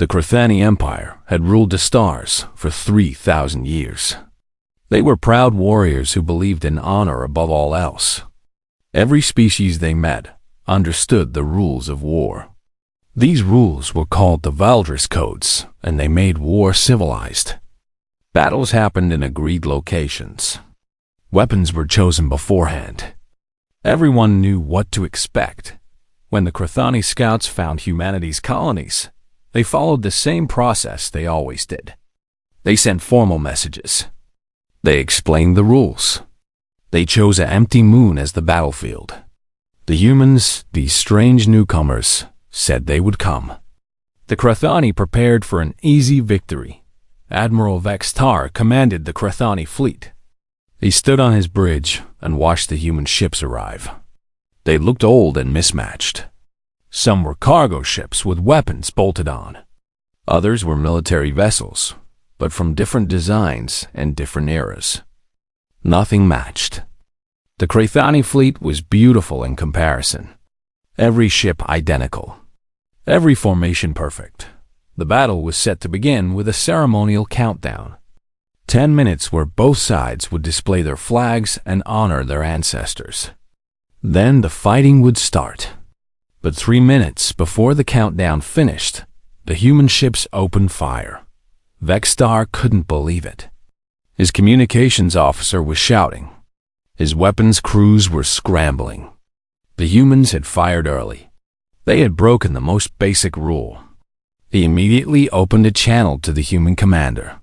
The Crethani Empire had ruled the stars for 3,000 years. They were proud warriors who believed in honor above all else. Every species they met understood the rules of war. These rules were called the Valdris Codes, and they made war civilized. Battles happened in agreed locations. Weapons were chosen beforehand. Everyone knew what to expect. When the Crethani scouts found humanity's colonies, they followed the same process they always did. They sent formal messages. They explained the rules. They chose an empty moon as the battlefield. The humans, these strange newcomers, said they would come. The Crethani prepared for an easy victory. Admiral Vextar commanded the Crethani fleet. He stood on his bridge and watched the human ships arrive. They looked old and mismatched. Some were cargo ships with weapons bolted on. Others were military vessels, but from different designs and different eras. Nothing matched. The Crethani fleet was beautiful in comparison. Every ship identical. Every formation perfect. The battle was set to begin with a ceremonial countdown. 10 minutes where both sides would display their flags and honor their ancestors. Then the fighting would start. But 3 minutes before the countdown finished, the human ships opened fire. Vextar couldn't believe it. His communications officer was shouting. His weapons crews were scrambling. The humans had fired early. They had broken the most basic rule. He immediately opened a channel to the human commander.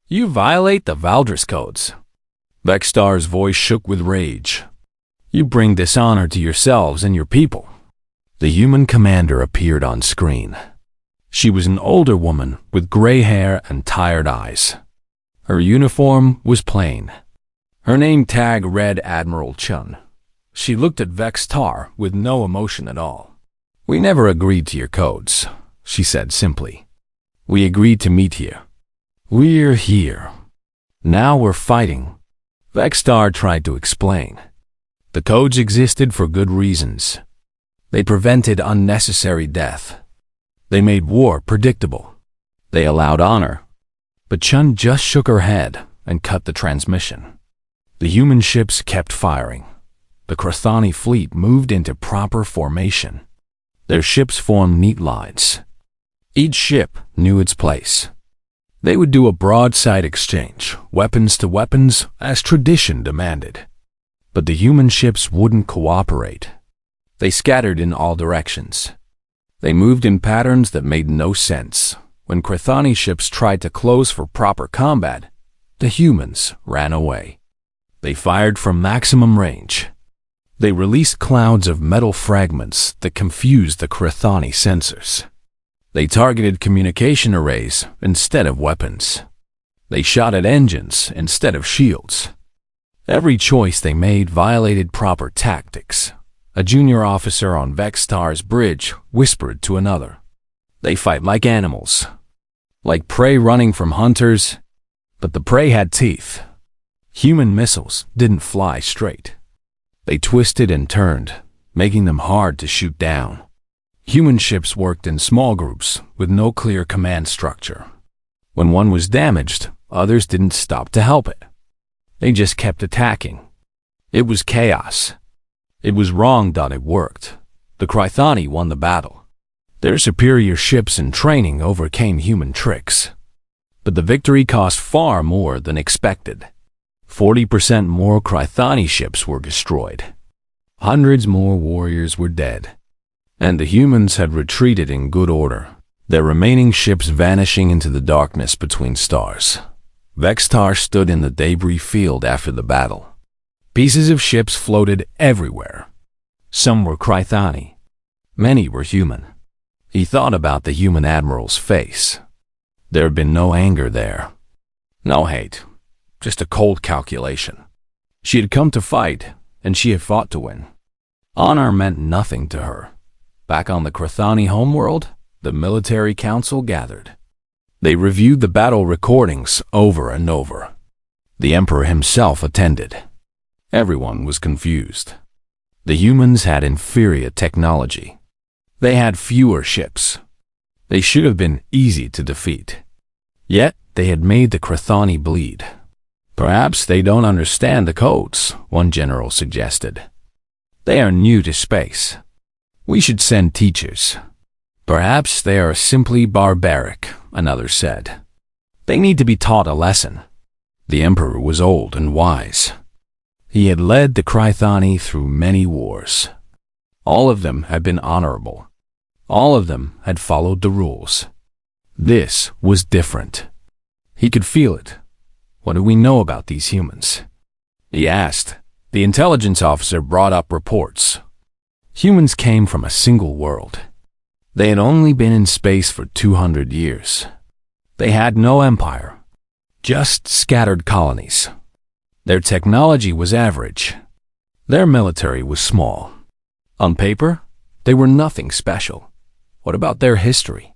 "You violate the Valdris Codes." Vextar's voice shook with rage. "You bring dishonor to yourselves and your people." The human commander appeared on screen. She was an older woman with gray hair and tired eyes. Her uniform was plain. Her name tag read Admiral Chun. She looked at Vextar with no emotion at all. "We never agreed to your codes," she said simply. "We agreed to meet here. We're here. Now we're fighting." Vextar tried to explain. The codes existed for good reasons. They prevented unnecessary death. They made war predictable. They allowed honor. But Chun just shook her head and cut the transmission. The human ships kept firing. The Crethani fleet moved into proper formation. Their ships formed neat lines. Each ship knew its place. They would do a broadside exchange, weapons to weapons, as tradition demanded. But the human ships wouldn't cooperate. They scattered in all directions. They moved in patterns that made no sense. When Crethani ships tried to close for proper combat, the humans ran away. They fired from maximum range. They released clouds of metal fragments that confused the Crethani sensors. They targeted communication arrays instead of weapons. They shot at engines instead of shields. Every choice they made violated proper tactics. A junior officer on Vextar's bridge whispered to another. "They fight like animals, like prey running from hunters, but the prey had teeth." Human missiles didn't fly straight. They twisted and turned, making them hard to shoot down. Human ships worked in small groups with no clear command structure. When one was damaged, others didn't stop to help it. They just kept attacking. It was chaos. It was wrong that it worked. The Crethani won the battle. Their superior ships and training overcame human tricks. But the victory cost far more than expected. 40% more Crethani ships were destroyed. Hundreds more warriors were dead. And the humans had retreated in good order, their remaining ships vanishing into the darkness between stars. Vextar stood in the debris field after the battle. Pieces of ships floated everywhere. Some were Crethani. Many were human. He thought about the human admiral's face. There had been no anger there. No hate. Just a cold calculation. She had come to fight, and she had fought to win. Honor meant nothing to her. Back on the Crethani homeworld, the military council gathered. They reviewed the battle recordings over and over. The emperor himself attended. Everyone was confused. The humans had inferior technology. They had fewer ships. They should have been easy to defeat. Yet they had made the Chthoni bleed. Perhaps they don't understand the codes, one general suggested. They are new to space. We should send teachers. Perhaps they are simply barbaric, another said. They need to be taught a lesson. The emperor was old and wise. He had led the Chthoni through many wars. All of them had been honorable. All of them had followed the rules. This was different. He could feel it. What do we know about these humans? He asked. The intelligence officer brought up reports. Humans came from a single world. They had only been in space for 200 years. They had no empire, just scattered colonies. Their technology was average. Their military was small. On paper, they were nothing special. What about their history?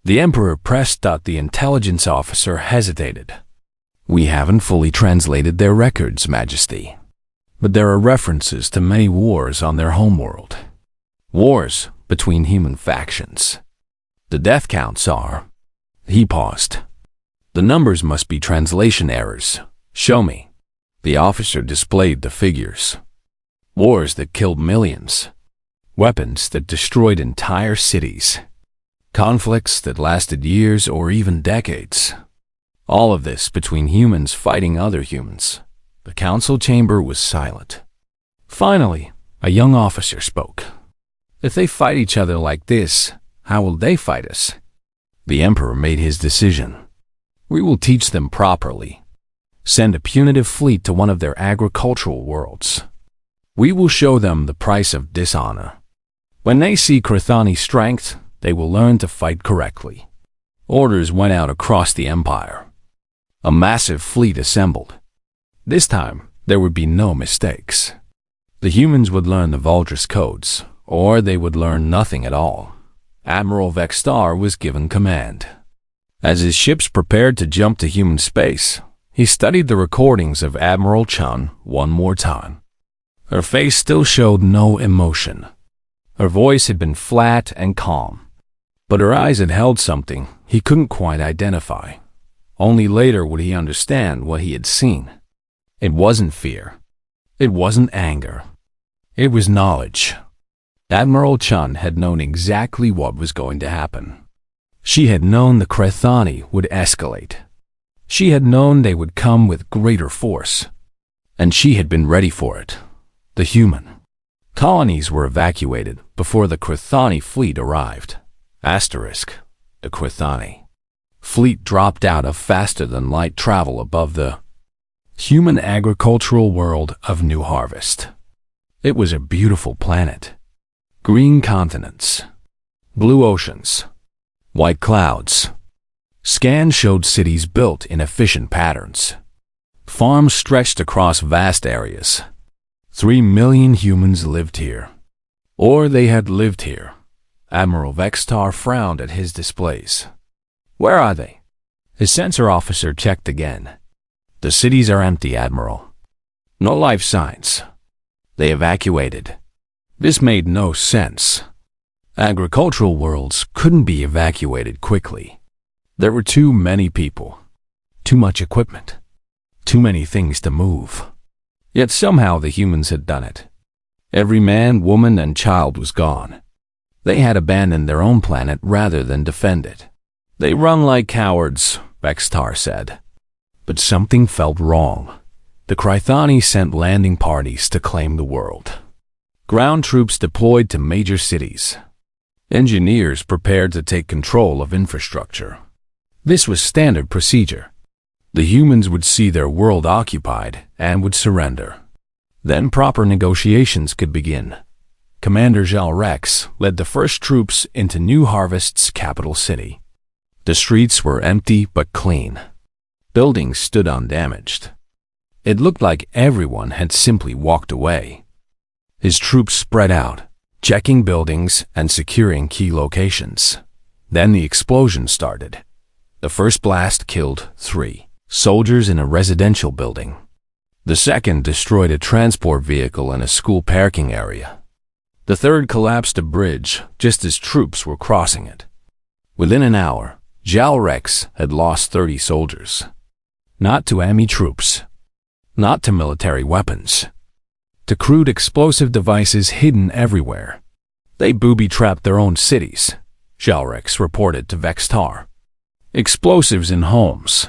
The emperor pressed. The intelligence officer hesitated. We haven't fully translated their records, Majesty. But there are references to many wars on their homeworld. Wars between human factions. The death counts are... He paused. The numbers must be translation errors. Show me. The officer displayed the figures. Wars that killed millions. Weapons that destroyed entire cities. Conflicts that lasted years or even decades. All of this between humans fighting other humans. The council chamber was silent. Finally, a young officer spoke. If they fight each other like this, how will they fight us? The emperor made his decision. We will teach them properly. Send a punitive fleet to one of their agricultural worlds. We will show them the price of dishonor. When they see Chthoni's strength, they will learn to fight correctly. Orders went out across the empire. A massive fleet assembled. This time, there would be no mistakes. The humans would learn the Valdris codes, or they would learn nothing at all. Admiral Vextar was given command. As his ships prepared to jump to human space, he studied the recordings of Admiral Chun one more time. Her face still showed no emotion. Her voice had been flat and calm, but her eyes had held something he couldn't quite identify. Only later would he understand what he had seen. It wasn't fear. It wasn't anger. It was knowledge. Admiral Chun had known exactly what was going to happen. She had known the Chthoni would escalate. She had known they would come with greater force. And she had been ready for it. The human. Colonies were evacuated before the Chthoni fleet arrived. Asterisk. The Chthoni fleet dropped out of faster-than-light travel above the human agricultural world of New Harvest. It was a beautiful planet. Green continents, blue oceans, white clouds. Scans showed cities built in efficient patterns. Farms stretched across vast areas. 3 million humans lived here. Or they had lived here. Admiral Vextar frowned at his displays. Where are they? His sensor officer checked again. The cities are empty, Admiral. No life signs. They evacuated. This made no sense. Agricultural worlds couldn't be evacuated quickly. There were too many people, too much equipment, too many things to move. Yet somehow the humans had done it. Every man, woman, and child was gone. They had abandoned their own planet rather than defend it. They run like cowards, Vextar said. But something felt wrong. The Chthoni sent landing parties to claim the world. Ground troops deployed to major cities. Engineers prepared to take control of infrastructure. This was standard procedure. The humans would see their world occupied and would surrender. Then proper negotiations could begin. Commander Jal Rex led the first troops into New Harvest's capital city. The streets were empty but clean. Buildings stood undamaged. It looked like everyone had simply walked away. His troops spread out, checking buildings and securing key locations. Then the explosion started. The first blast killed 3 soldiers in a residential building. The second destroyed a transport vehicle in a school parking area. The third collapsed a bridge just as troops were crossing it. Within an hour, Galrex had lost 30 soldiers. Not to enemy troops. Not to military weapons. To crude explosive devices hidden everywhere. They booby-trapped their own cities, Galrex reported to Vextar. Explosives in homes.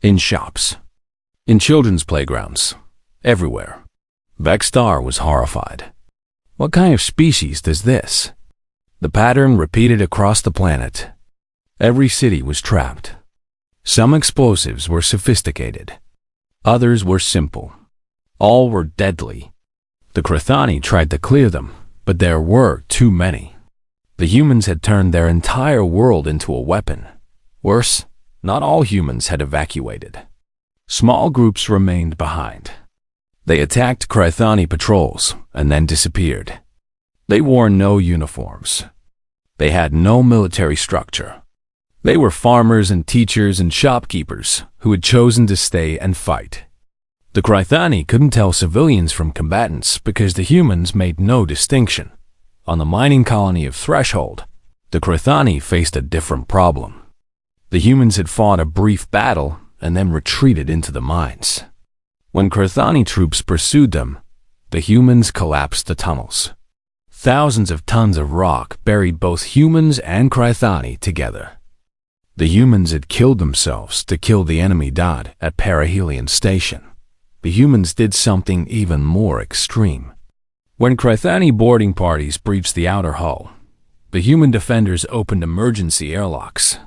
In shops. In children's playgrounds. Everywhere. Vextar was horrified. What kind of species does this? The pattern repeated across the planet. Every city was trapped. Some explosives were sophisticated. Others were simple. All were deadly. The Krathani tried to clear them, but there were too many. The humans had turned their entire world into a weapon. Worse, not all humans had evacuated. Small groups remained behind. They attacked Krathani patrols and then disappeared. They wore no uniforms. They had no military structure. They were farmers and teachers and shopkeepers who had chosen to stay and fight. The Krathani couldn't tell civilians from combatants because the humans made no distinction. On the mining colony of Threshold, the Krathani faced a different problem. The humans had fought a brief battle and then retreated into the mines. When Krathani troops pursued them, the humans collapsed the tunnels. Thousands of tons of rock buried both humans and Krathani together. The humans had killed themselves to kill the enemy Dot at Perihelion Station. The humans did something even more extreme. When Krathani boarding parties breached the outer hull, the human defenders opened emergency airlocks.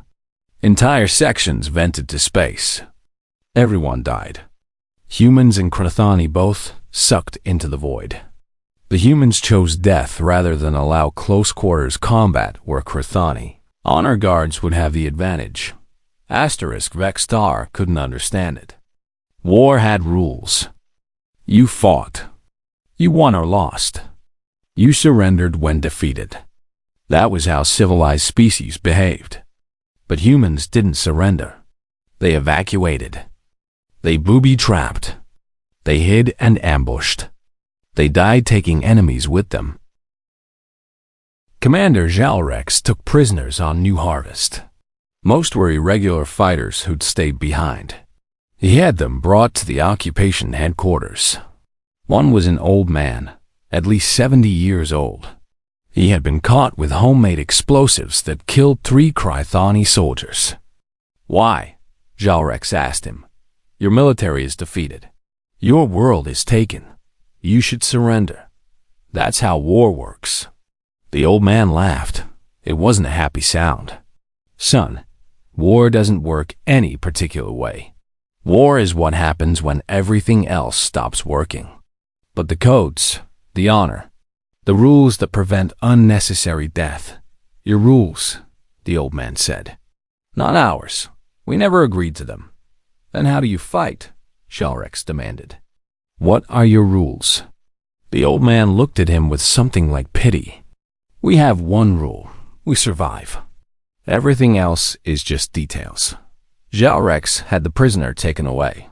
Entire sections vented to space. Everyone died. Humans and Krathani both sucked into the void. The humans chose death rather than allow close-quarters combat where Krathani. Honor guards would have the advantage. Vextar couldn't understand it. War had rules. You fought. You won or lost. You surrendered when defeated. That was how civilized species behaved. But humans didn't surrender. They evacuated. They booby-trapped. They hid and ambushed. They died taking enemies with them. Commander Galrex took prisoners on New Harvest. Most were irregular fighters who'd stayed behind. He had them brought to the occupation headquarters. One was an old man, at least 70 years old. He had been caught with homemade explosives that killed 3 Krathani soldiers. Why? Galrex asked him. Your military is defeated. Your world is taken. You should surrender. That's how war works. The old man laughed. It wasn't a happy sound. Son, war doesn't work any particular way. War is what happens when everything else stops working. But the codes, the honor, the rules that prevent unnecessary death. Your rules, the old man said. Not ours. We never agreed to them. Then how do you fight? Galrex demanded. What are your rules? The old man looked at him with something like pity. We have one rule. We survive. Everything else is just details. Galrex had the prisoner taken away.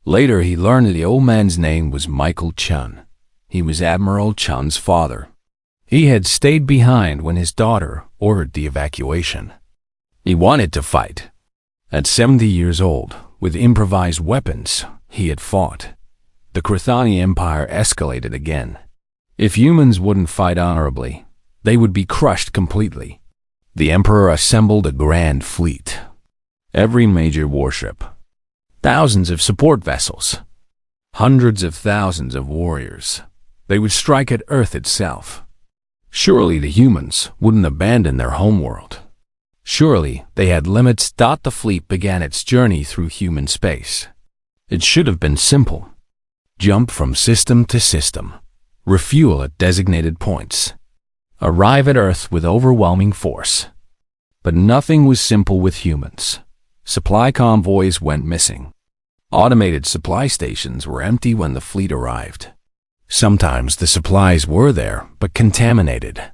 Later he learned that the old man's name was Michael Chun. He was Admiral Chun's father. He had stayed behind when his daughter ordered the evacuation. He wanted to fight. At 70 years old, with improvised weapons, he had fought. The Krathani Empire escalated again. If humans wouldn't fight honorably, they would be crushed completely. The Emperor assembled a grand fleet. Every major warship. Thousands of support vessels. Hundreds of thousands of warriors. They would strike at Earth itself. Surely the humans wouldn't abandon their homeworld. Surely they had limits. The fleet began its journey through human space. It should have been simple. Jump from system to system. Refuel at designated points. Arrive at Earth with overwhelming force. But nothing was simple with humans. Supply convoys went missing. Automated supply stations were empty when the fleet arrived. Sometimes the supplies were there, but contaminated.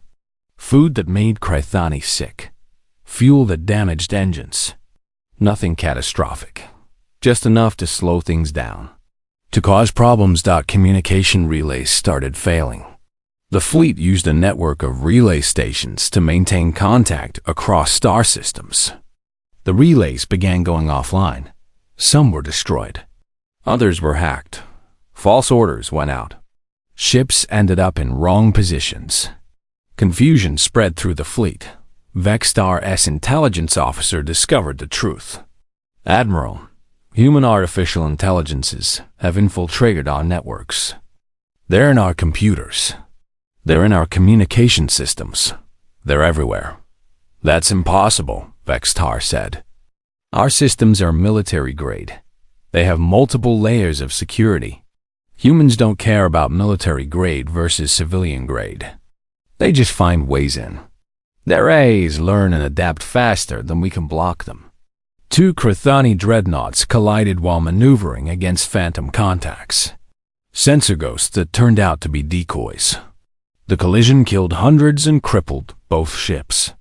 Food that made Krathani sick. Fuel that damaged engines. Nothing catastrophic. Just enough to slow things down. To cause problems, communication relays started failing. The fleet used a network of relay stations to maintain contact across star systems. The relays began going offline. Some were destroyed. Others were hacked. False orders went out. Ships ended up in wrong positions. Confusion spread through the fleet. Vexstar's intelligence officer discovered the truth. Admiral, human artificial intelligences have infiltrated our networks. They're in our computers. They're in our communication systems. They're everywhere. That's impossible, Vexstar said. Our systems are military grade. They have multiple layers of security. Humans don't care about military grade versus civilian grade. They just find ways in. Their AIs learn and adapt faster than we can block them. 2 Crithani dreadnoughts collided while maneuvering against phantom contacts. Sensor ghosts that turned out to be decoys. The collision killed hundreds and crippled both ships.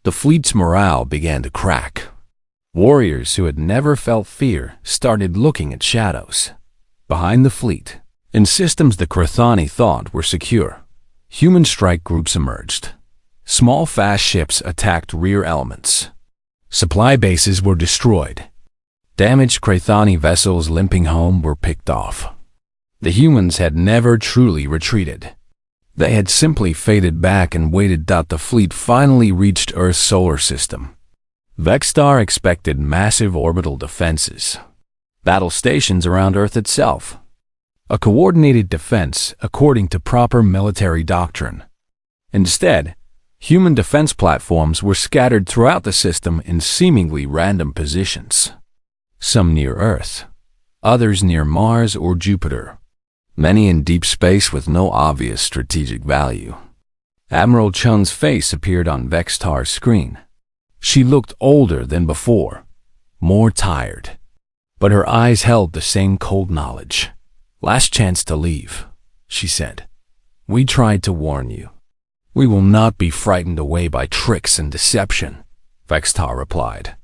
The fleet's morale began to crack. Warriors who had never felt fear started looking at shadows. Behind the fleet, in systems the Crithani thought were secure, human strike groups emerged. Small fast ships attacked rear elements. Supply bases were destroyed. Damaged Crithani vessels limping home were picked off. The humans had never truly retreated. They had simply faded back and waited till the fleet finally reached Earth's solar system. Vexstar expected massive orbital defenses. Battle stations around Earth itself. A coordinated defense according to proper military doctrine. Instead, human defense platforms were scattered throughout the system in seemingly random positions. Some near Earth, others near Mars or Jupiter. Many in deep space with no obvious strategic value. Admiral Chun's face appeared on Vexstar's screen. She looked older than before, more tired. But her eyes held the same cold knowledge. "Last chance to leave," she said. "We tried to warn you. We will not be frightened away by tricks and deception," Vexstar replied.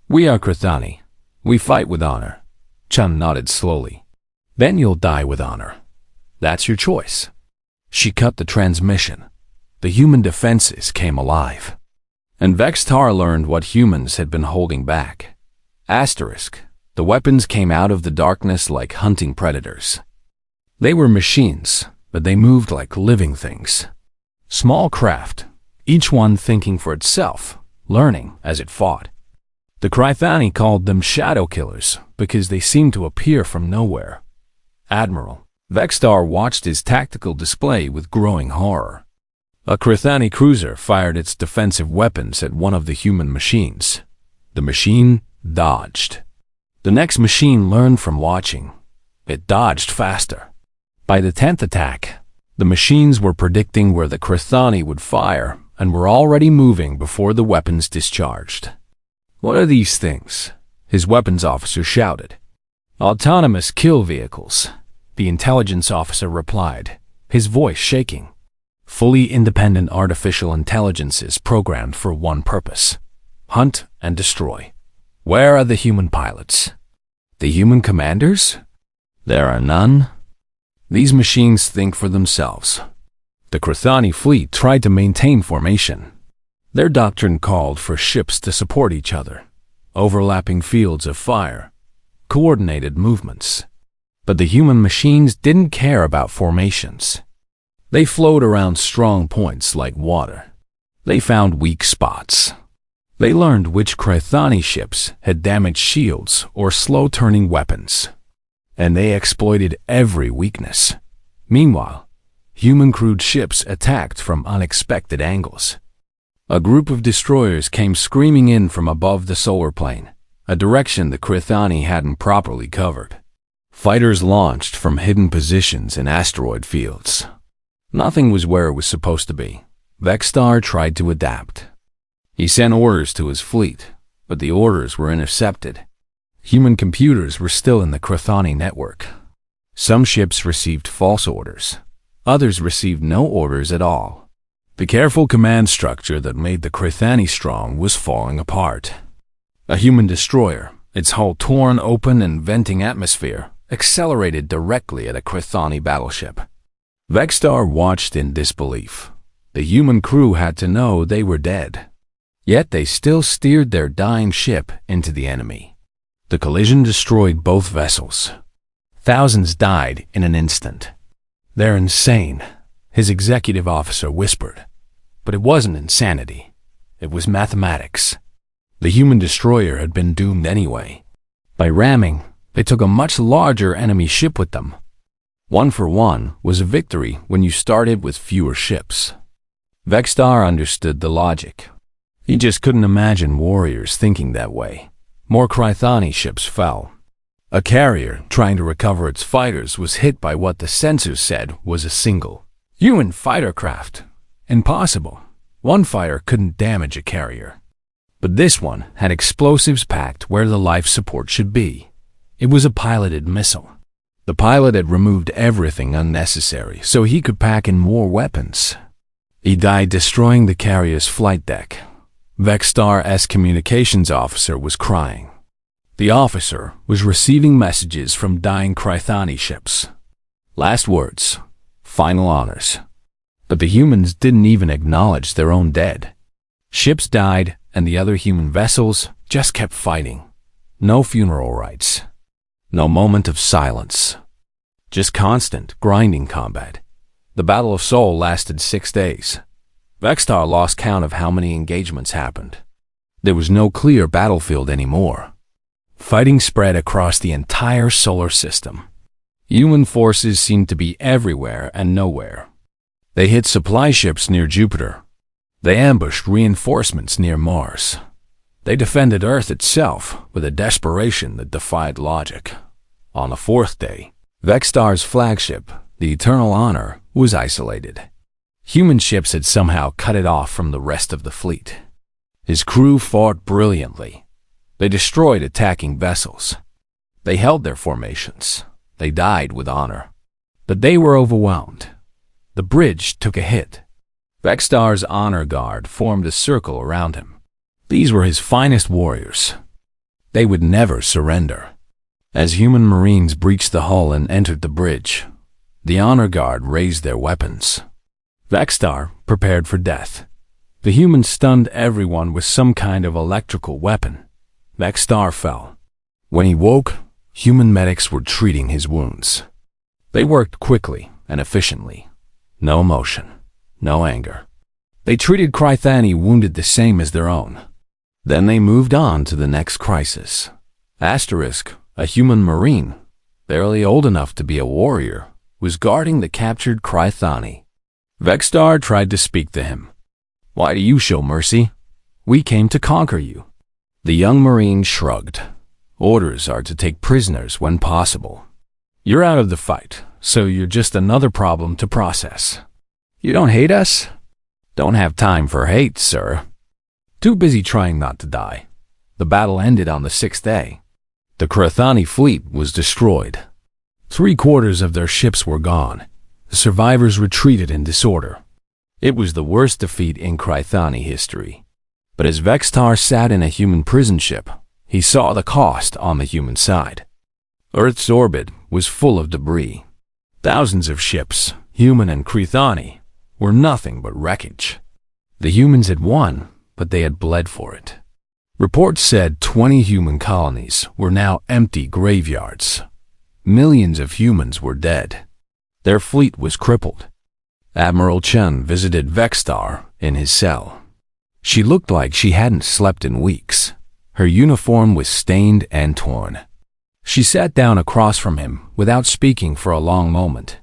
"We are Crithani. We fight with honor." Chun nodded slowly. "Then you'll die with honor. That's your choice." She cut the transmission. The human defenses came alive. And Vexstar learned what humans had been holding back. Asterisk. The weapons came out of the darkness like hunting predators. They were machines, but they moved like living things. Small craft, each one thinking for itself, learning as it fought. The Crithani called them shadow killers because they seemed to appear from nowhere. Admiral, Vexstar watched his tactical display with growing horror. A Crithani cruiser fired its defensive weapons at one of the human machines. The machine dodged. The next machine learned from watching. It dodged faster. By the 10th attack, the machines were predicting where the Crithani would fire and were already moving before the weapons discharged. "What are these things?" his weapons officer shouted. "Autonomous kill vehicles," the intelligence officer replied, his voice shaking. "Fully independent artificial intelligences programmed for one purpose: hunt and destroy. Where are the human pilots? The human commanders? There are none. These machines think for themselves." The Crithani fleet tried to maintain formation. Their doctrine called for ships to support each other, overlapping fields of fire, coordinated movements. But the human machines didn't care about formations. They flowed around strong points like water. They found weak spots. They learned which Crithani ships had damaged shields or slow-turning weapons, and they exploited every weakness. Meanwhile, human-crewed ships attacked from unexpected angles. A group of destroyers came screaming in from above the solar plane, a direction the Crithani hadn't properly covered. Fighters launched from hidden positions in asteroid fields. Nothing was where it was supposed to be. Vexstar tried to adapt. He sent orders to his fleet, but the orders were intercepted. Human computers were still in the Crithani network. Some ships received false orders. Others received no orders at all. The careful command structure that made the Crithani strong was falling apart. A human destroyer, its hull torn open and venting atmosphere, accelerated directly at a Crithani battleship. Vexstar watched in disbelief. The human crew had to know they were dead. Yet they still steered their dying ship into the enemy. The collision destroyed both vessels. Thousands died in an instant. "They're insane," his executive officer whispered. But it wasn't insanity. It was mathematics. The human destroyer had been doomed anyway. By ramming, they took a much larger enemy ship with them. 1-for-1 was a victory when you started with fewer ships. Vexstar understood the logic. He just couldn't imagine warriors thinking that way. More Krythani ships fell. A carrier trying to recover its fighters was hit by what the sensors said was a single human fighter craft. Impossible. One fire couldn't damage a carrier. But this one had explosives packed where the life support should be. It was a piloted missile. The pilot had removed everything unnecessary so he could pack in more weapons. He died destroying the carrier's flight deck. Vexstar's communications officer was crying. The officer was receiving messages from dying Krythani ships. Last words, final honors. But the humans didn't even acknowledge their own dead. Ships died, and the other human vessels just kept fighting. No funeral rites. No moment of silence. Just constant, grinding combat. The Battle of Seoul lasted 6 days. Vexstar lost count of how many engagements happened. There was no clear battlefield anymore. Fighting spread across the entire solar system. Human forces seemed to be everywhere and nowhere. They hit supply ships near Jupiter. They ambushed reinforcements near Mars. They defended Earth itself with a desperation that defied logic. On the 4th day, Vexstar's flagship, the Eternal Honor, was isolated. Human ships had somehow cut it off from the rest of the fleet. His crew fought brilliantly. They destroyed attacking vessels. They held their formations. They died with honor. But they were overwhelmed. The bridge took a hit. Vexstar's honor guard formed a circle around him. These were his finest warriors. They would never surrender. As human marines breached the hull and entered the bridge, the honor guard raised their weapons. Vexstar prepared for death. The humans stunned everyone with some kind of electrical weapon. Vexstar fell. When he woke, human medics were treating his wounds. They worked quickly and efficiently. No emotion, no anger. They treated Krythani wounded the same as their own. Then they moved on to the next crisis. Asterisk, a human marine, barely old enough to be a warrior, was guarding the captured Krythani. Vexstar tried to speak to him. "Why do you show mercy? We came to conquer you." The young marine shrugged. "Orders are to take prisoners when possible. You're out of the fight, so you're just another problem to process. You don't hate us?" "Don't have time for hate, sir. Too busy trying not to die." The battle ended on the 6th day. The Krythani fleet was destroyed. 3/4 of their ships were gone. The survivors retreated in disorder. It was the worst defeat in Krythani history. But as Vexstar sat in a human prison ship, he saw the cost on the human side. Earth's orbit was full of debris. Thousands of ships, human and Krythani, were nothing but wreckage. The humans had won, but they had bled for it. Reports said 20 human colonies were now empty graveyards. Millions of humans were dead. Their fleet was crippled. Admiral Chen visited Vexstar in his cell. She looked like she hadn't slept in weeks. Her uniform was stained and torn. She sat down across from him without speaking for a long moment.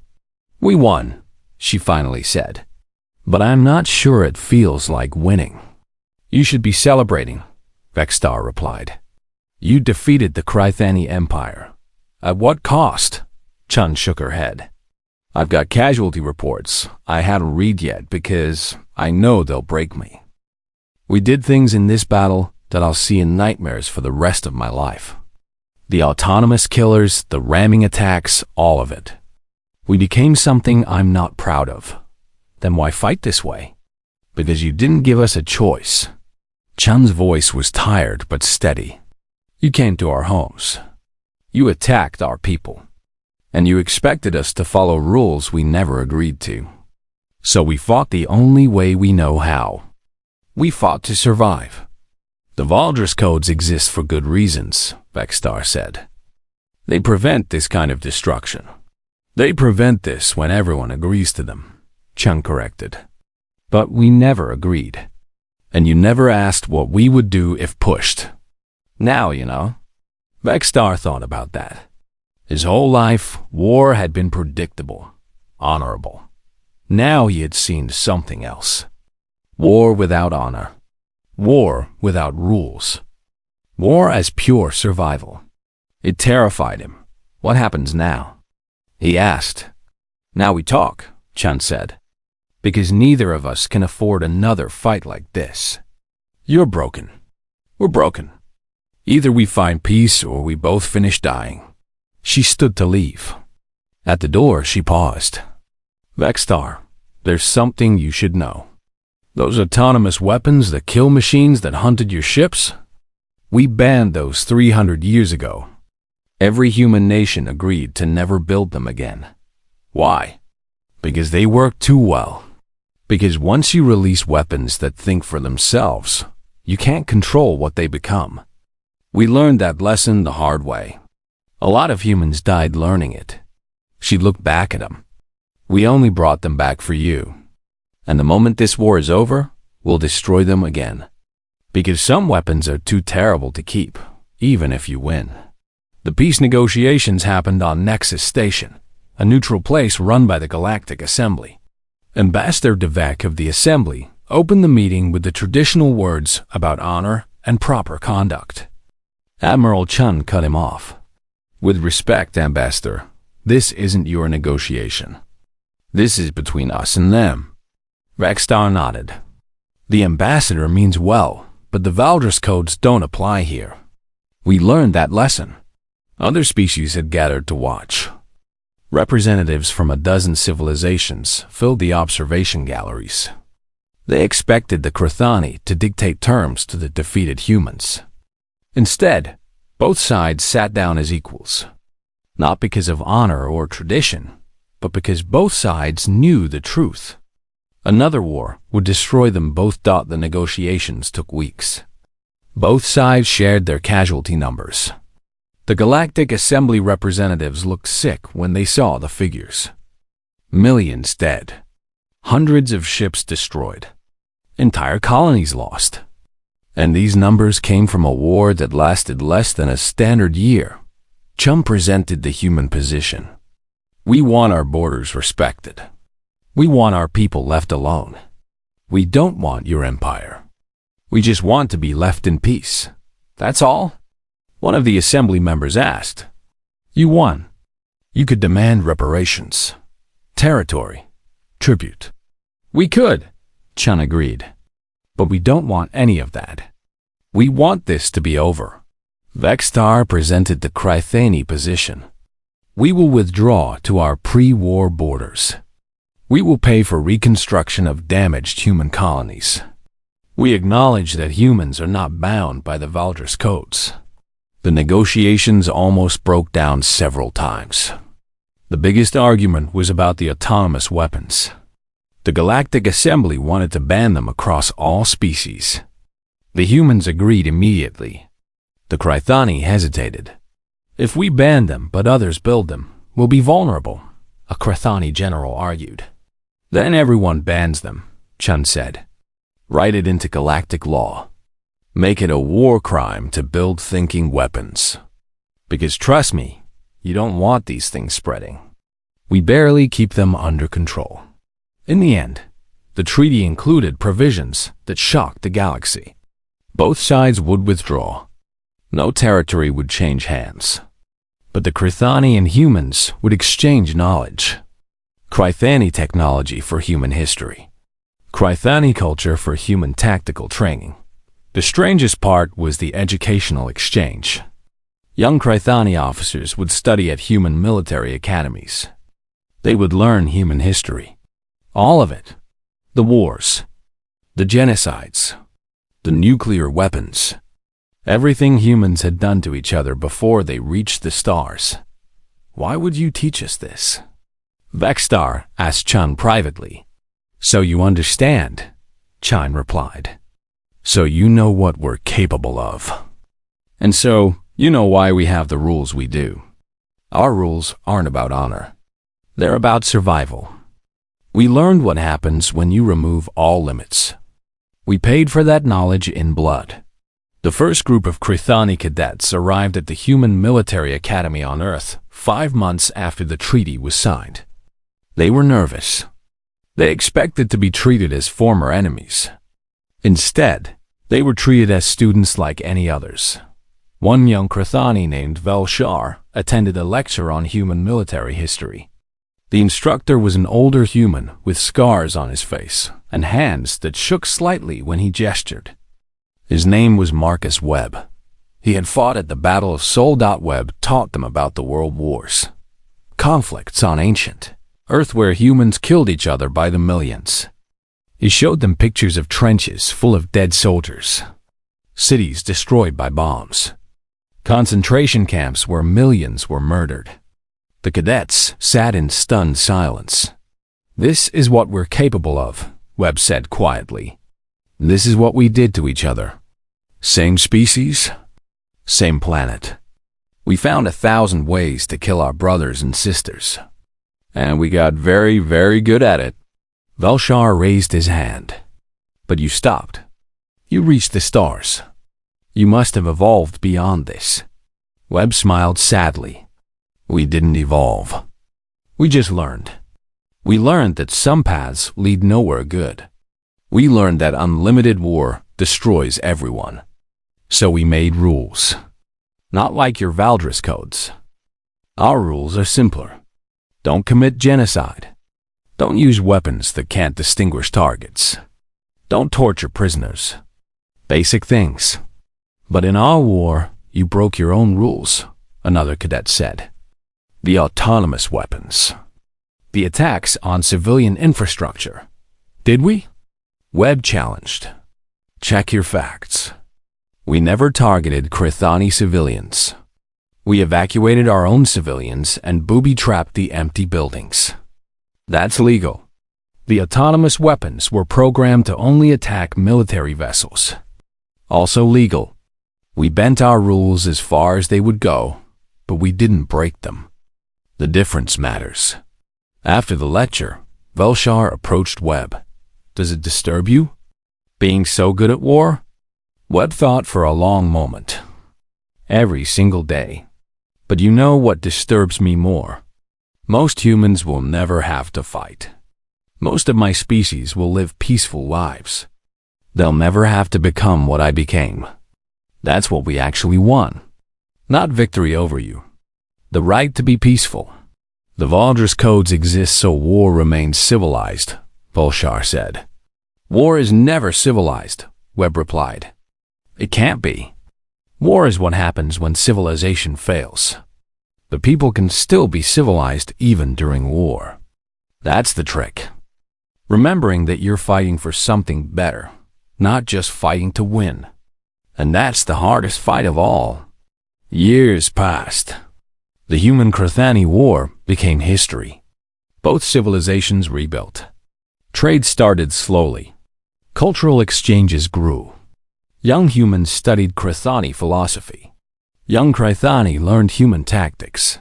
"We won," she finally said. "But I'm not sure it feels like winning." "You should be celebrating," Vexstar replied. "You defeated the Krythani Empire." "At what cost?" Chun shook her head. "I've got casualty reports I haven't read yet because I know they'll break me. We did things in this battle that I'll see in nightmares for the rest of my life. The autonomous killers, the ramming attacks, all of it. We became something I'm not proud of. Then why fight this way? Because you didn't give us a choice." Chun's voice was tired but steady. "You came to our homes. You attacked our people. And you expected us to follow rules we never agreed to. So we fought the only way we know how. We fought to survive. The Valdris codes exist for good reasons, Vexstar said. They prevent this kind of destruction. They prevent this when everyone agrees to them, Chung corrected. But we never agreed. And you never asked what we would do if pushed. Now, you know. Vexstar thought about that. His whole life, war had been predictable, honorable. Now he had seen something else. War without honor. War without rules. War as pure survival. It terrified him. What happens now? He asked. Now we talk, Chun said. Because neither of us can afford another fight like this. You're broken. We're broken. Either we find peace or we both finish dying. She stood to leave. At the door, she paused. Vexstar, there's something you should know. Those autonomous weapons, the kill machines that hunted your ships, we banned those 300 years ago. Every human nation agreed to never build them again. Why? Because they work too well. Because once you release weapons that think for themselves, you can't control what they become. We learned that lesson the hard way. A lot of humans died learning it. She looked back at him. We only brought them back for you. And the moment this war is over, we'll destroy them again. Because some weapons are too terrible to keep, even if you win. The peace negotiations happened on Nexus Station, a neutral place run by the Galactic Assembly. Ambassador Devek of the Assembly opened the meeting with the traditional words about honor and proper conduct. Admiral Chun cut him off. With respect, Ambassador, this isn't your negotiation. This is between us and them. Vexstar nodded. The ambassador means well, but the Valdris codes don't apply here. We learned that lesson. Other species had gathered to watch. Representatives from a dozen civilizations filled the observation galleries. They expected the Krathani to dictate terms to the defeated humans. Instead, both sides sat down as equals. Not because of honor or tradition, but because both sides knew the truth. Another war would destroy them both. The negotiations took weeks. Both sides shared their casualty numbers. The Galactic Assembly representatives looked sick when they saw the figures. Millions dead. Hundreds of ships destroyed. Entire colonies lost. And these numbers came from a war that lasted less than a standard year. Chum presented the human position. We want our borders respected. We want our people left alone. We don't want your empire. We just want to be left in peace. That's all. One of the assembly members asked. You won. You could demand reparations, territory, tribute. We could, Chun agreed. But we don't want any of that. We want this to be over. Vexstar presented the Krythani position. We will withdraw to our pre-war borders. We will pay for reconstruction of damaged human colonies. We acknowledge that humans are not bound by the Valdris codes. The negotiations almost broke down several times. The biggest argument was about the autonomous weapons. The Galactic Assembly wanted to ban them across all species. The humans agreed immediately. The Krythani hesitated. If we ban them but others build them, we'll be vulnerable, a Krythani general argued. Then everyone bans them, Chun said. Write it into galactic law. Make it a war crime to build thinking weapons. Because trust me, you don't want these things spreading. We barely keep them under control. In the end, the treaty included provisions that shocked the galaxy. Both sides would withdraw. No territory would change hands. But the Krythani and humans would exchange knowledge. Krythani technology for human history. Krythani culture for human tactical training. The strangest part was the educational exchange. Young Krythani officers would study at human military academies. They would learn human history. All of it. The wars. The genocides. The nuclear weapons. Everything humans had done to each other before they reached the stars. Why would you teach us this? Vexstar asked Chun privately. So you understand, Chun replied. So you know what we're capable of. And so you know why we have the rules we do. Our rules aren't about honor. They're about survival. We learned what happens when you remove all limits. We paid for that knowledge in blood. The first group of Krithani cadets arrived at the Human Military Academy on Earth 5 months after the treaty was signed. They were nervous. They expected to be treated as former enemies. Instead, they were treated as students like any others. One young Krithani named Velshar attended a lecture on human military history. The instructor was an older human with scars on his face and hands that shook slightly when he gestured. His name was Marcus Webb. He had fought at the Battle of Sol. Webb taught them about the world wars. Conflicts on ancient Earth where humans killed each other by the millions. He showed them pictures of trenches full of dead soldiers, cities destroyed by bombs, concentration camps where millions were murdered. The cadets sat in stunned silence. This is what we're capable of, Webb said quietly. This is what we did to each other. Same species, same planet. We found 1,000 ways to kill our brothers and sisters. And we got very, very good at it. Velshar raised his hand. But you stopped. You reached the stars. You must have evolved beyond this. Webb smiled sadly. We didn't evolve. We just learned. We learned that some paths lead nowhere good. We learned that unlimited war destroys everyone. So we made rules. Not like your Valdris codes. Our rules are simpler. Don't commit genocide. Don't use weapons that can't distinguish targets. Don't torture prisoners. Basic things. But in our war, you broke your own rules, another cadet said. The autonomous weapons. The attacks on civilian infrastructure. Did we? Webb challenged. Check your facts. We never targeted Krithani civilians. We evacuated our own civilians and booby-trapped the empty buildings. That's legal. The autonomous weapons were programmed to only attack military vessels. Also legal. We bent our rules as far as they would go, but we didn't break them. The difference matters. After the lecture, Velshar approached Webb. Does it disturb you? Being so good at war? Webb thought for a long moment. Every single day. But you know what disturbs me more? Most humans will never have to fight. Most of my species will live peaceful lives. They'll never have to become what I became. That's what we actually won. Not victory over you. The right to be peaceful. The Valdris codes exist so war remains civilized, Velshar said. War is never civilized, Webb replied. It can't be. War is what happens when civilization fails. The people can still be civilized even during war. That's the trick. Remembering that you're fighting for something better, not just fighting to win. And that's the hardest fight of all. Years passed. The Human-Krithani War became history. Both civilizations rebuilt. Trade started slowly. Cultural exchanges grew. Young humans studied Krithani philosophy. Young Krithani learned human tactics.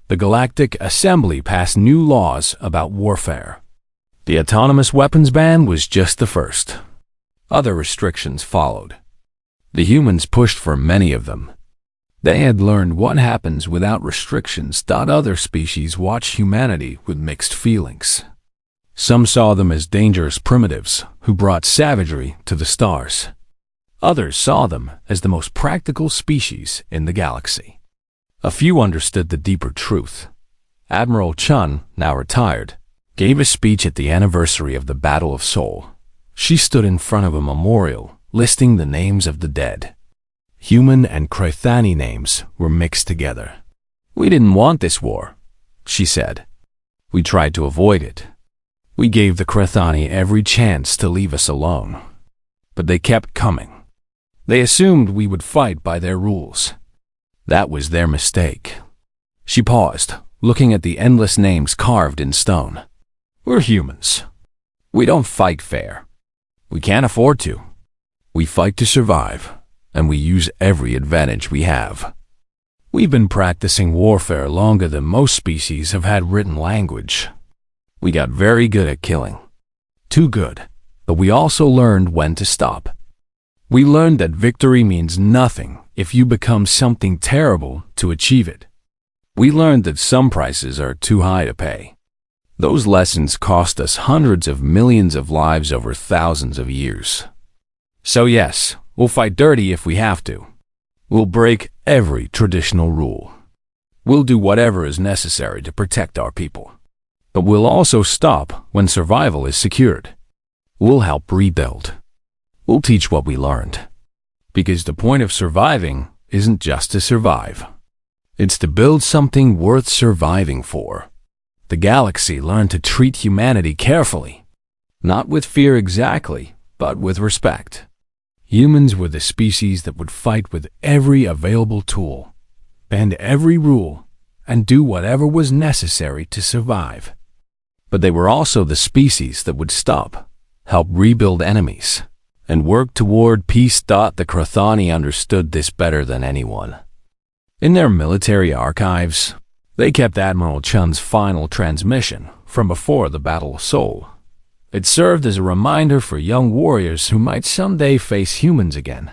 The Galactic Assembly passed new laws about warfare. The autonomous weapons ban was just the first. Other restrictions followed. The humans pushed for many of them. They had learned what happens without restrictions. Other species watched humanity with mixed feelings. Some saw them as dangerous primitives who brought savagery to the stars. Others saw them as the most practical species in the galaxy. A few understood the deeper truth. Admiral Chun, now retired, gave a speech at the anniversary of the Battle of Sol. She stood in front of a memorial listing the names of the dead. Human and Krithani names were mixed together. We didn't want this war, she said. We tried to avoid it. We gave the Krithani every chance to leave us alone. But they kept coming. They assumed we would fight by their rules. That was their mistake. She paused, looking at the endless names carved in stone. We're humans. We don't fight fair. We can't afford to. We fight to survive, and we use every advantage we have. We've been practicing warfare longer than most species have had written language. We got very good at killing. Too good, but we also learned when to stop. We learned that victory means nothing if you become something terrible to achieve it. We learned that some prices are too high to pay. Those lessons cost us hundreds of millions of lives over thousands of years. So yes, we'll fight dirty if we have to. We'll break every traditional rule. We'll do whatever is necessary to protect our people. But we'll also stop when survival is secured. We'll help rebuild. We'll teach what we learned. Because the point of surviving isn't just to survive. It's to build something worth surviving for. The galaxy learned to treat humanity carefully. Not with fear exactly, but with respect. Humans were the species that would fight with every available tool, bend every rule, and do whatever was necessary to survive. But they were also the species that would stop, help rebuild enemies, and work toward peace. The Krathani understood this better than anyone. In their military archives, they kept Admiral Chun's final transmission from before the Battle of Seoul. It served as a reminder for young warriors who might someday face humans again.